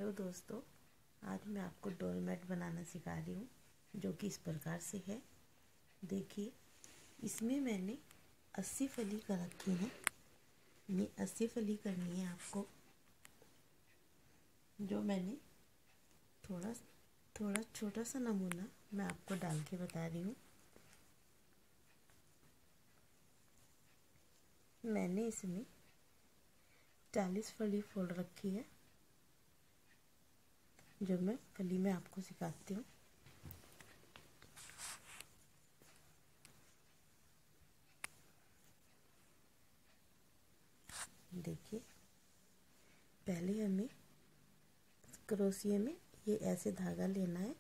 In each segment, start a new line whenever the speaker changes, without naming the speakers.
Hello दोस्तों, आज मैं आपको डोरमेट बनाना सिखा रही हूँ, जो कि इस प्रकार से है। देखिए, इसमें मैंने 80 फली कर रखी है। ये 80 फली करनी है आपको। जो मैंने थोड़ा छोटा सा नमूना मैं आपको डाल के बता रही हूँ। मैंने इसमें 40 फली फोड़ रखी है, जो मैं फली में आपको सिखाती हूँ। देखिए, पहले हमें क्रोशिया में ये ऐसे धागा लेना है,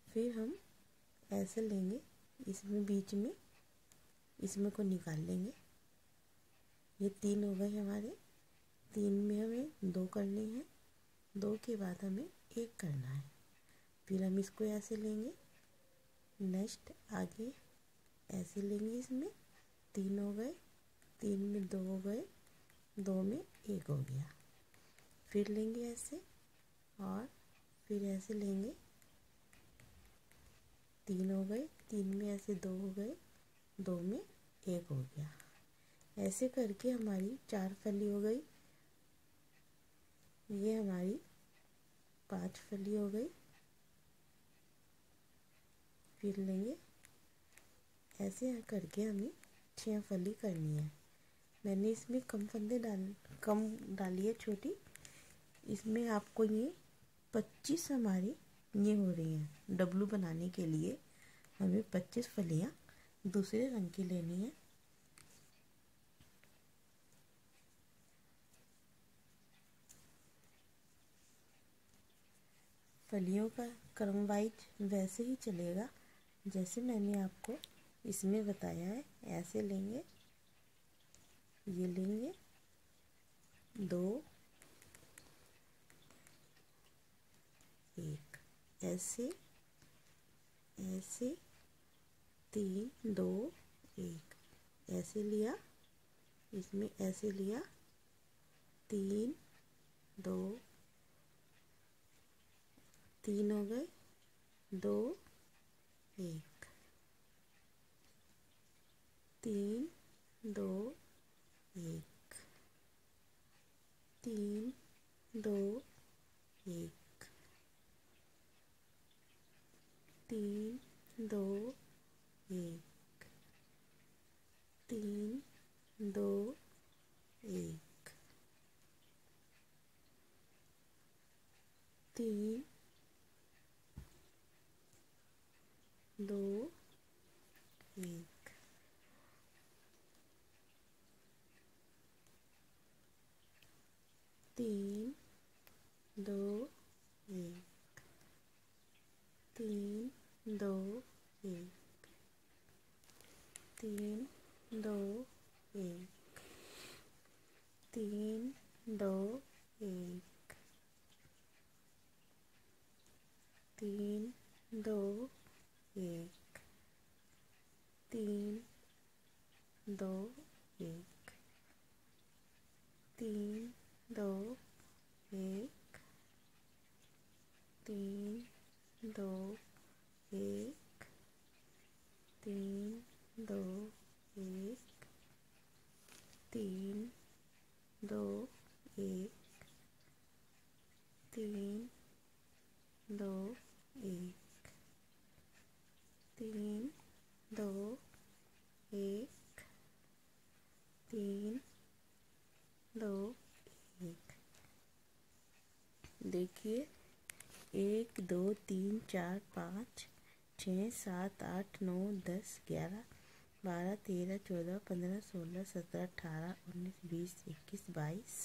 फिर हम ऐसे लेंगे, इसमें बीच में इसमें को निकाल लेंगे। ये 3 हो गए हमारे। 3 में हमें 2 करनी है, 2 के बाद हमें 1 करना है। फिर हम इसको ऐसे लेंगे, नेक्स्ट आगे ऐसे लेंगे, इसमें 3 हो गए, 3 में 2 हो गए, 2 में 1 हो गया। फिर लेंगे ऐसे और फिर ऐसे लेंगे, 3 हो गए, 3 में ऐसे 2 हो गए, 2 में 1 हो गया। ऐसे करके हमारी 4 फली हो गई। ये हमारी 5 फली हो गई। फिर लेंगे, ऐसे करके हमें 6 फली करनी है। मैंने इसमें कम डाली है, छोटी। इसमें आपको ये 25 हमारी ये हो रही हैं। डब्लू बनाने के लिए हमें 25 फलियाँ दूसरे रंग की लेनी है। फलियों का क्रम वाइज वैसे ही चलेगा जैसे मैंने आपको इसमें बताया है। ऐसे लेंगे, ये लेंगे 2 1, ऐसे ऐसे 3 2 1, ऐसे लिया, इसमें ऐसे लिया, 3 2 3 हो गए, 2 1, 3 2 1, 3 2 1, 3 2 1, 3 2 1, 3 2 1, 3 2 1, 3 2 1, 3 2 1, 3 2 1, 3 2 1, 3 2 1, 3 2 1, 3 2 1, 3 2 1, 3 2 1, 3 2 1, 3 2 1, 3 2 1। देखिए, 1 2 3 4 5 6 7 8 9 10 11 12 13 14 15 16 17 18 19 20 21 22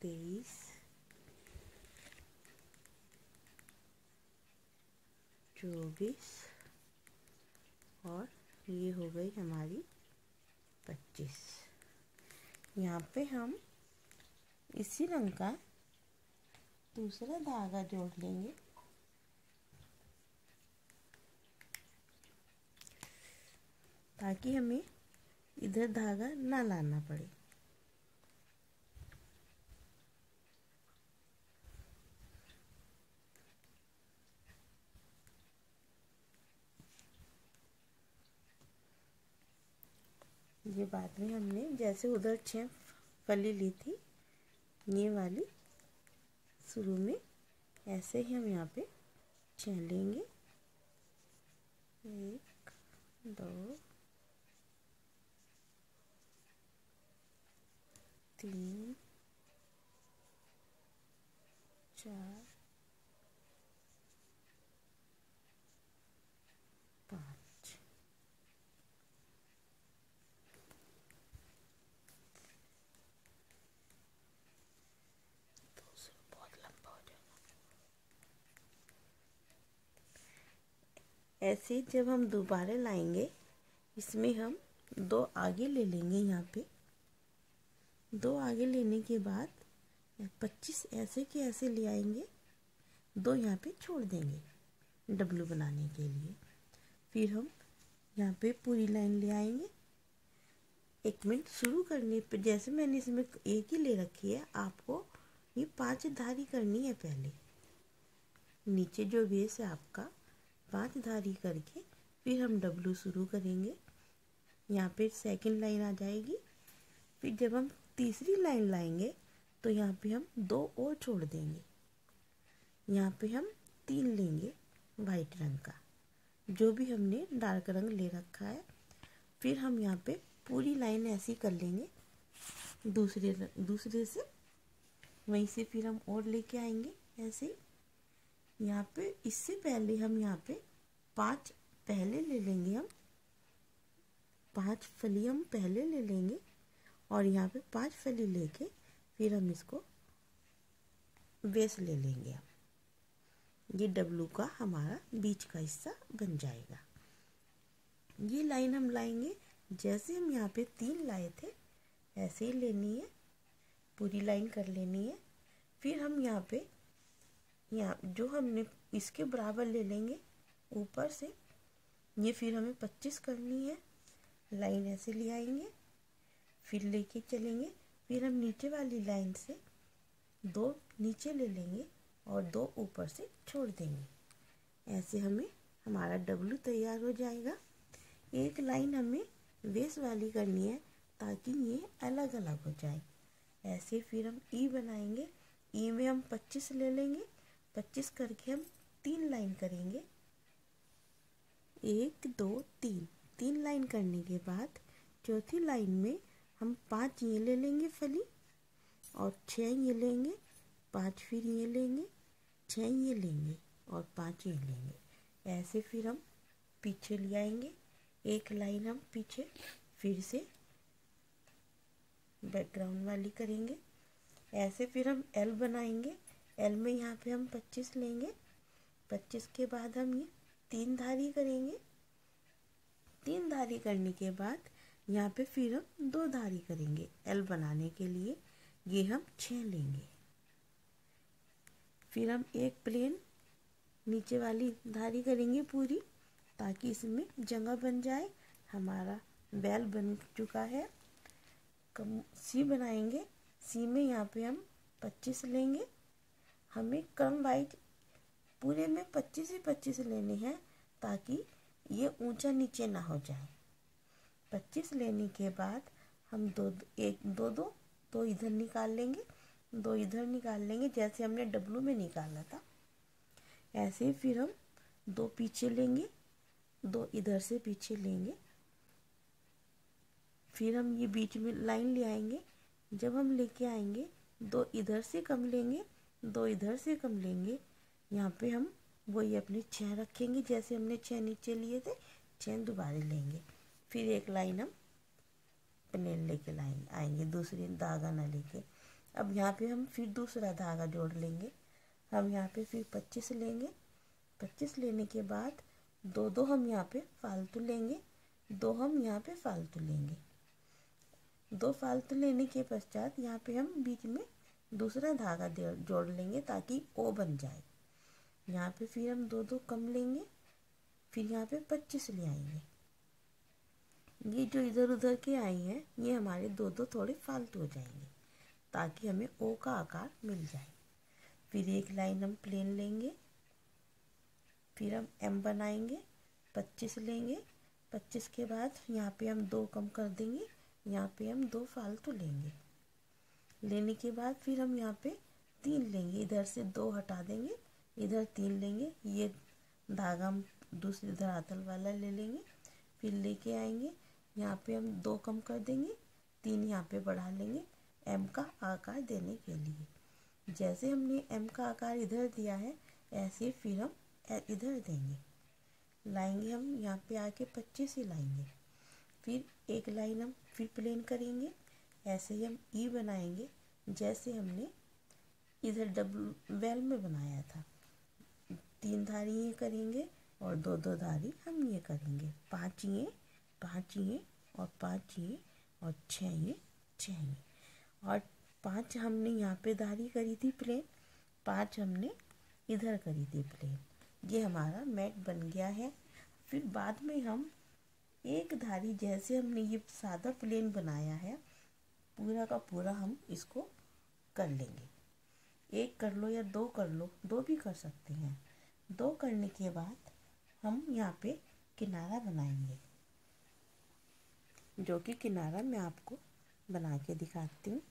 23 24 और ये हो गई हमारी 25। यहाँ पे हम इसी रंग का दूसरा धागा जोड़ लेंगे। ताकि हमें इधर धागा ना लाना पड़े। ये बाद में हमने जैसे उधर 6 फली ली थी, ये वाली शुरू में ऐसे ही हम यहाँ पे 6 लेंगे। 1 2 3 4 5। बहुत लंबा हो जाएगा। ऐसे जब हम दोबारा लाएंगे, इसमें हम 2 आगे ले लेंगे। यहाँ पे 2 आगे लेने के बाद 25 ऐसे के ऐसे ले आएंगे, 2 यहाँ पे छोड़ देंगे डब्लू बनाने के लिए। फिर हम यहाँ पे पूरी लाइन ले आएंगे। 1 मिनट शुरू करने पे जैसे मैंने इसमें एक ही ले रखी है, आपको ये 5 धारी करनी है। पहले नीचे जो बेस है आपका 5 धारी करके फिर हम डब्लू शुरू करेंगे। यहाँ पे सेकंड लाइन आ जाएगी। फिर जब हम तीसरी लाइन लाएंगे तो यहाँ पे हम 2 और छोड़ देंगे। यहाँ पे हम 3 लेंगे वाइट रंग का, जो भी हमने डार्क रंग ले रखा है। फिर हम यहाँ पे पूरी लाइन ऐसी कर लेंगे दूसरे से, वहीं से फिर हम और लेके आएंगे ऐसे। यहाँ पे इससे पहले हम यहाँ पे 5 पहले ले लेंगे। हम 5 फली हम पहले ले लेंगे और यहाँ पे 5 फली लेके फिर हम इसको बेस ले लेंगे। ये डब्लू का हमारा बीच का हिस्सा बन जाएगा। ये लाइन हम लाएंगे जैसे हम यहाँ पे 3 लाए थे, ऐसे ही लेनी है, पूरी लाइन कर लेनी है। फिर हम यहाँ पे जो हमने इसके बराबर ले लेंगे ऊपर से, ये फिर हमें 25 करनी है। लाइन ऐसे ले आएंगे, फिर लेके चलेंगे। फिर हम नीचे वाली लाइन से 2 नीचे ले लेंगे और 2 ऊपर से छोड़ देंगे। ऐसे हमें हमारा डब्लू तैयार हो जाएगा। एक लाइन हमें बेस वाली करनी है ताकि ये अलग अलग हो जाए। ऐसे फिर हम ई बनाएंगे। ई में हम 25 ले लेंगे, 25 करके हम 3 लाइन करेंगे। 1 2 3 3 लाइन करने के बाद चौथी लाइन में हम 5 ये ले लेंगे फली और 6 ये लेंगे, 5 फिर ये लेंगे, 6 ये लेंगे और 5 ये लेंगे। ऐसे फिर हम पीछे ले आएंगे। एक लाइन हम पीछे फिर से बैकग्राउंड वाली करेंगे। ऐसे फिर हम एल बनाएंगे। एल में यहाँ पे हम 25 लेंगे। 25 के बाद हम ये 3 धारी करेंगे। 3 धारी करने के बाद यहाँ पे फिर हम 2 धारी करेंगे एल बनाने के लिए। ये हम 6 लेंगे। फिर हम एक प्लेन नीचे वाली धारी करेंगे पूरी, ताकि इसमें जगह बन जाए। हमारा बैल बन चुका है। सी बनाएंगे। सी में यहाँ पे हम 25 लेंगे। हमें क्रम वाइज पूरे में 25 ही 25 लेने हैं ताकि ये ऊंचा नीचे ना हो जाए। 25 लेने के बाद हम दो इधर निकाल लेंगे, 2 इधर निकाल लेंगे, जैसे हमने डब्लू में निकाला था। ऐसे ही फिर हम 2 पीछे लेंगे, 2 इधर से पीछे लेंगे। फिर हम ये बीच में लाइन ले आएंगे। जब हम लेके आएंगे 2 इधर से कम लेंगे, 2 इधर से कम लेंगे। यहाँ पे हम वही अपने 6 रखेंगे, जैसे हमने 6 नीचे लिए थे, 6 दोबारा लेंगे। फिर एक लाइन हम प्लेन लेके लाइन आएंगे, दूसरी धागा ना लेके। अब यहाँ पे हम फिर दूसरा धागा जोड़ लेंगे। हम यहाँ पे फिर 25 लेंगे। 25 लेने के बाद 2 हम यहाँ पे फालतू लेंगे, 2 हम यहाँ पे फालतू लेंगे। 2 फालतू लेने के पश्चात यहाँ पे हम बीच में दूसरा धागा जोड़ लेंगे ताकि ओ बन जाए। यहाँ पे फिर हम 2 कम लेंगे। फिर यहाँ पे 25 ले आएंगे। ये जो इधर उधर के आई हैं ये हमारे दो दो थोड़े फालतू हो जाएंगे ताकि हमें ओ का आकार मिल जाए। फिर एक लाइन हम प्लेन लेंगे, फिर हम एम बनाएंगे, 25 लेंगे। 25 के बाद यहाँ पे हम 2 कम कर देंगे, यहाँ पे हम 2 फालतू लेंगे। लेने के बाद फिर हम यहाँ पे 3 लेंगे, इधर से 2 हटा देंगे, इधर 3 लेंगे। ये धागा हम दूसरी धरातल वाला ले लेंगे, फिर लेके आएंगे, यहाँ पे हम 2 कम कर देंगे, 3 यहाँ पे बढ़ा लेंगे एम का आकार देने के लिए। जैसे हमने एम का आकार इधर दिया है ऐसे फिर हम इधर देंगे, लाएंगे हम यहाँ पे आके 25 ही लाएंगे। फिर एक लाइन हम फिर प्लेन करेंगे, ऐसे ही हम ई बनाएंगे जैसे हमने इधर डबल वेल में बनाया था। 3 धारी ये करेंगे और 2 धारी हम ये करेंगे, 5 ये, 5 ये और 5 ये और 6 ये, 6 ये और 5 हमने यहाँ पे धारी करी थी प्लेन, 5 हमने इधर करी थी प्लेन। ये हमारा मैट बन गया है। फिर बाद में हम एक धारी जैसे हमने ये सादा प्लेन बनाया है पूरा का पूरा हम इसको कर लेंगे। 1 कर लो या 2 कर लो, 2 भी कर सकते हैं। 2 करने के बाद हम यहाँ पे किनारा बनाएंगे, जो कि किनारा मैं आपको बना के दिखाती हूँ।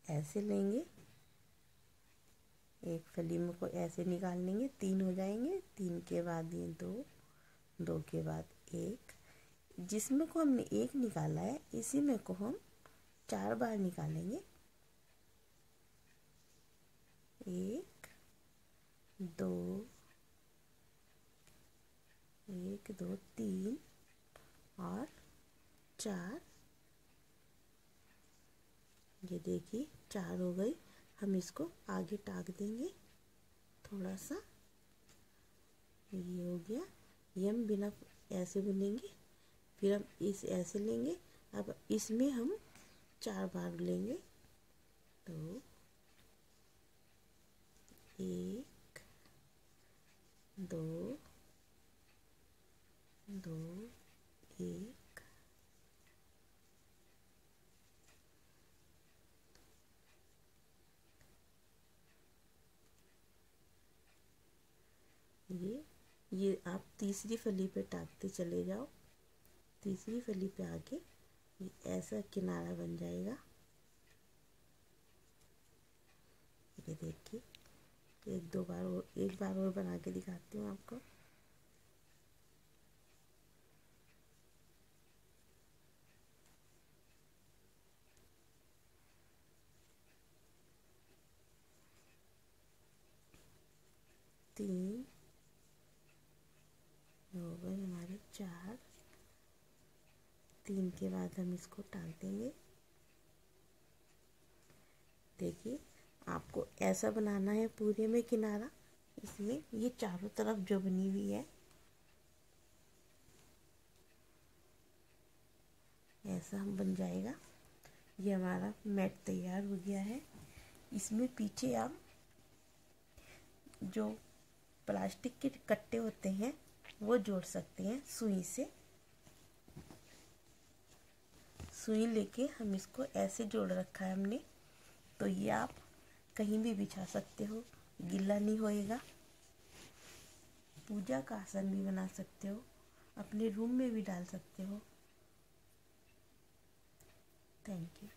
ऐसे लेंगे, एक फली में को ऐसे निकाल लेंगे, 3 हो जाएंगे, 3 के बाद ये 2, 2 के बाद 1, जिसमें को हमने 1 निकाला है इसी में को हम 4 बार निकालेंगे। 1 2 1 2 3 और 4। ये देखिए 4 हो गई। हम इसको आगे टाक देंगे थोड़ा सा, ये हो गया। ये हम बिना ऐसे बुनेंगे, फिर हम इस ऐसे लेंगे। अब इसमें हम 4 बार लेंगे, तो 1 2 2 1 ये आप तीसरी फली पे टाकते चले जाओ। तीसरी फली पे आके ये ऐसा किनारा बन जाएगा। ये देखिए, एक बार और बना के दिखाती हूँ आपको। तीन हो गए हमारे 4। 3 के बाद हम इसको टाक देंगे। देखिए आपको ऐसा बनाना है पूरे में किनारा, इसमें ये चारों तरफ जो बनी हुई है ऐसा हम बन जाएगा। ये हमारा मैट तैयार हो गया है। इसमें पीछे आप जो प्लास्टिक के कट्टे होते हैं वो जोड़ सकते हैं सुई से। सुई लेके हम इसको ऐसे जोड़ रखा है हमने, तो ये आप कहीं भी बिछा सकते हो, गीला नहीं होएगा। पूजा का आसन भी बना सकते हो, अपने रूम में भी डाल सकते हो। Thank you.